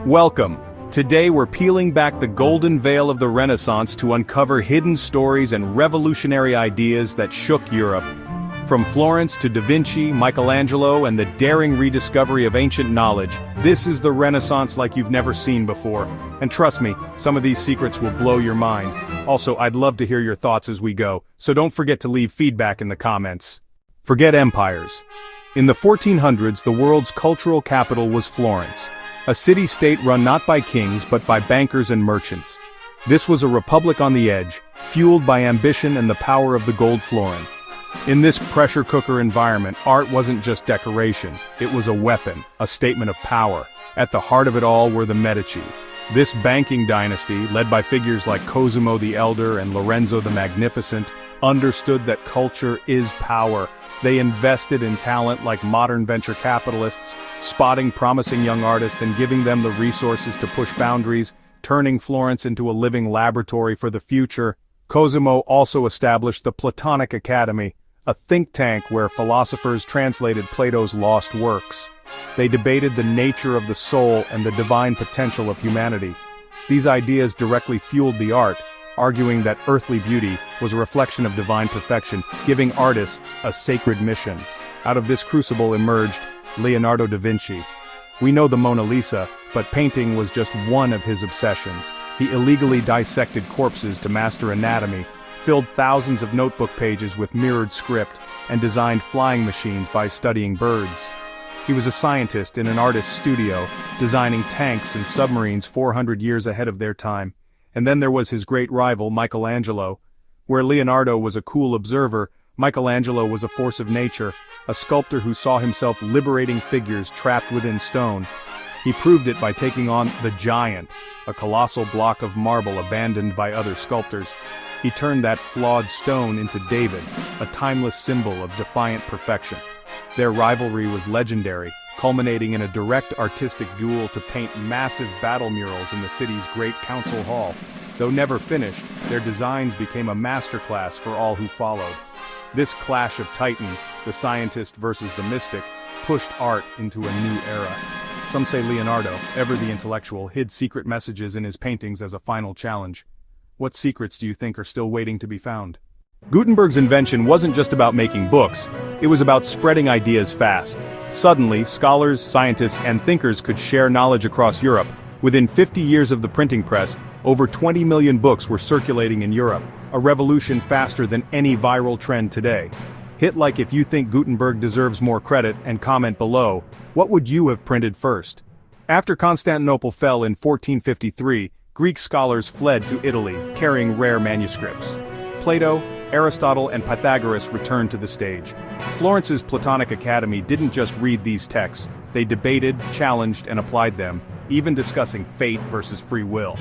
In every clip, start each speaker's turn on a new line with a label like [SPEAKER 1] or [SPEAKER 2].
[SPEAKER 1] Welcome. Today we're peeling back the golden veil of the Renaissance to uncover hidden stories and revolutionary ideas that shook Europe. From Florence to Da Vinci, Michelangelo, and the daring rediscovery of ancient knowledge, this is the Renaissance like you've never seen before. And trust me, some of these secrets will blow your mind. Also, I'd love to hear your thoughts as we go, so don't forget to leave feedback in the comments. Forget empires. In the 1400s, the world's cultural capital was Florence, a city-state run not by kings but by bankers and merchants. This was a republic on the edge, fueled by ambition and the power of the gold florin. In this pressure cooker environment, art wasn't just decoration, it was a weapon, a statement of power. At the heart of it all were the Medici. This banking dynasty, led by figures like Cosimo the Elder and Lorenzo the Magnificent, understood that culture is power. They invested in talent like modern venture capitalists, spotting promising young artists and giving them the resources to push boundaries, turning Florence into a living laboratory for the future. Cosimo also established the Platonic Academy, a think tank where philosophers translated Plato's lost works. They debated the nature of the soul and the divine potential of humanity. These ideas directly fueled the art, arguing that earthly beauty was a reflection of divine perfection, giving artists a sacred mission. Out of this crucible emerged Leonardo da Vinci. We know the Mona Lisa, but painting was just one of his obsessions. He illegally dissected corpses to master anatomy, filled thousands of notebook pages with mirrored script, and designed flying machines by studying birds. He was a scientist in an artist's studio, designing tanks and submarines 400 years ahead of their time. And then there was his great rival, Michelangelo. Where Leonardo was a cool observer, Michelangelo was a force of nature, a sculptor who saw himself liberating figures trapped within stone. He proved it by taking on the Giant, a colossal block of marble abandoned by other sculptors. He turned that flawed stone into David, a timeless symbol of defiant perfection. Their rivalry was legendary, culminating in a direct artistic duel to paint massive battle murals in the city's great council hall. Though never finished, their designs became a masterclass for all who followed. This clash of titans, the scientist versus the mystic, pushed art into a new era. Some say Leonardo, ever the intellectual, hid secret messages in his paintings as a final challenge. What secrets do you think are still waiting to be found? Gutenberg's invention wasn't just about making books, it was about spreading ideas fast. Suddenly, scholars, scientists, and thinkers could share knowledge across Europe. Within 50 years of the printing press, over 20 million books were circulating in Europe, a revolution faster than any viral trend today. Hit like if you think Gutenberg deserves more credit and comment below, what would you have printed first? After Constantinople fell in 1453, Greek scholars fled to Italy, carrying rare manuscripts. Plato, Aristotle, and Pythagoras returned to the stage. Florence's Platonic Academy didn't just read these texts, they debated, challenged, and applied them, even discussing fate versus free will.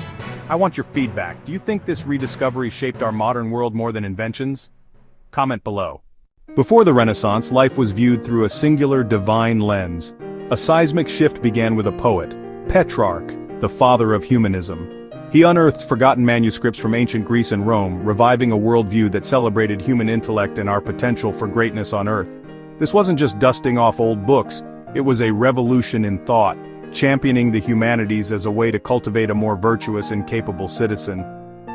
[SPEAKER 1] I want your feedback. Do you think this rediscovery shaped our modern world more than inventions? Comment below. Before the Renaissance, life was viewed through a singular divine lens. A seismic shift began with a poet, Petrarch, the father of humanism. He unearthed forgotten manuscripts from ancient Greece and Rome, reviving a worldview that celebrated human intellect and our potential for greatness on Earth. This wasn't just dusting off old books, it was a revolution in thought, championing the humanities as a way to cultivate a more virtuous and capable citizen.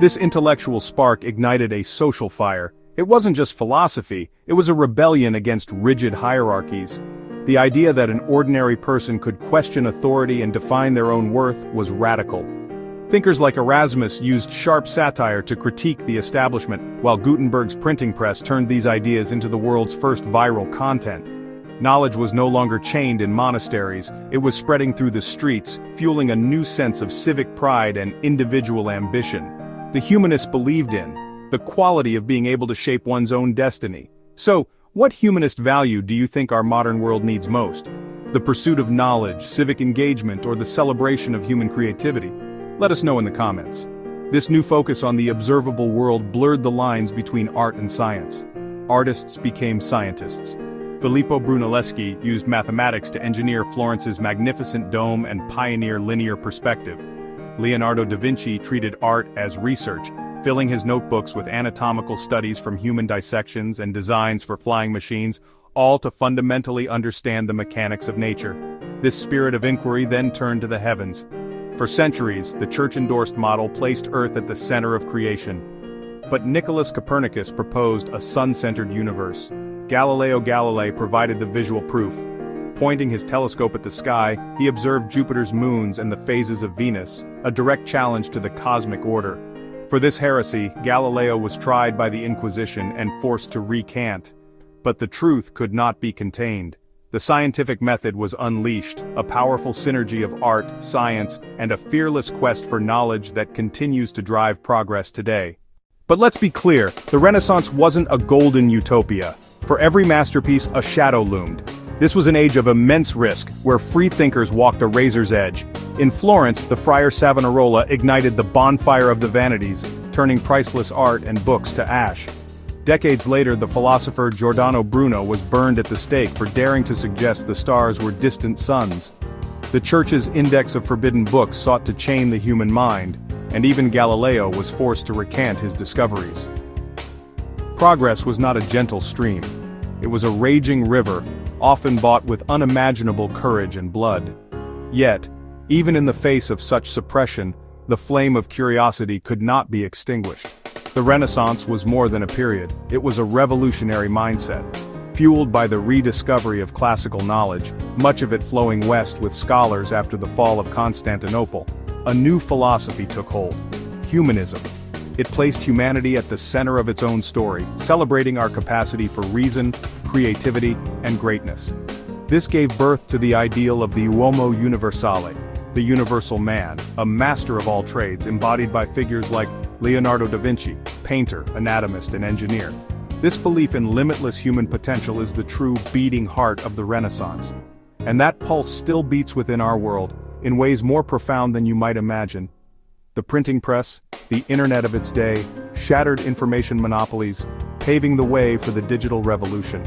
[SPEAKER 1] This intellectual spark ignited a social fire. It wasn't just philosophy, it was a rebellion against rigid hierarchies. The idea that an ordinary person could question authority and define their own worth was radical. Thinkers like Erasmus used sharp satire to critique the establishment, while Gutenberg's printing press turned these ideas into the world's first viral content. Knowledge was no longer chained in monasteries, it was spreading through the streets, fueling a new sense of civic pride and individual ambition. The humanists believed in the quality of being able to shape one's own destiny. So, what humanist value do you think our modern world needs most? The pursuit of knowledge, civic engagement, or the celebration of human creativity? Let us know in the comments. This new focus on the observable world blurred the lines between art and science. Artists became scientists. Filippo Brunelleschi used mathematics to engineer Florence's magnificent dome and pioneer linear perspective. Leonardo da Vinci treated art as research, filling his notebooks with anatomical studies from human dissections and designs for flying machines, all to fundamentally understand the mechanics of nature. This spirit of inquiry then turned to the heavens. For centuries, the church-endorsed model placed Earth at the center of creation. But Nicholas Copernicus proposed a sun-centered universe. Galileo Galilei provided the visual proof. Pointing his telescope at the sky, he observed Jupiter's moons and the phases of Venus, a direct challenge to the cosmic order. For this heresy, Galileo was tried by the Inquisition and forced to recant. But the truth could not be contained. The scientific method was unleashed, a powerful synergy of art, science, and a fearless quest for knowledge that continues to drive progress today. But let's be clear, the Renaissance wasn't a golden utopia. For every masterpiece, a shadow loomed. This was an age of immense risk, where free thinkers walked a razor's edge. In Florence, the friar Savonarola ignited the bonfire of the vanities, turning priceless art and books to ash. Decades later, the philosopher Giordano Bruno was burned at the stake for daring to suggest the stars were distant suns. The Church's Index of Forbidden Books sought to chain the human mind, and even Galileo was forced to recant his discoveries. Progress was not a gentle stream. It was a raging river, often bought with unimaginable courage and blood. Yet, even in the face of such suppression, the flame of curiosity could not be extinguished. The Renaissance was more than a period, it was a revolutionary mindset. Fueled by the rediscovery of classical knowledge, much of it flowing west with scholars after the fall of Constantinople, a new philosophy took hold: humanism. It placed humanity at the center of its own story, celebrating our capacity for reason, creativity, and greatness. This gave birth to the ideal of the uomo universale, the universal man, a master of all trades embodied by figures like Leonardo da Vinci, painter, anatomist, and engineer. This belief in limitless human potential is the true beating heart of the Renaissance. And that pulse still beats within our world, in ways more profound than you might imagine. The printing press, the internet of its day, shattered information monopolies, paving the way for the digital revolution.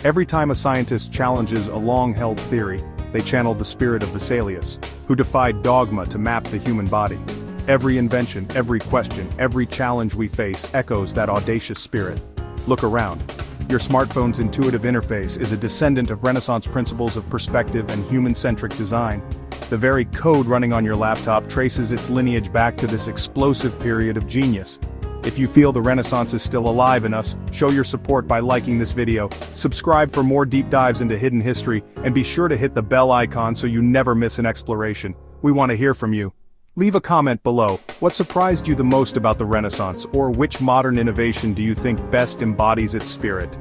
[SPEAKER 1] Every time a scientist challenges a long-held theory, they channel the spirit of Vesalius, who defied dogma to map the human body. Every invention, every question, every challenge we face echoes that audacious spirit. Look around. Your smartphone's intuitive interface is a descendant of Renaissance principles of perspective and human-centric design. The very code running on your laptop traces its lineage back to this explosive period of genius. If you feel the Renaissance is still alive in us, show your support by liking this video, subscribe for more deep dives into hidden history, and be sure to hit the bell icon so you never miss an exploration. We want to hear from you. Leave a comment below. What surprised you the most about the Renaissance, or which modern innovation do you think best embodies its spirit?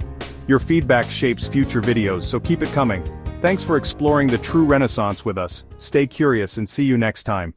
[SPEAKER 1] Your feedback shapes future videos, so keep it coming. Thanks for exploring the true Renaissance with us. Stay curious and see you next time.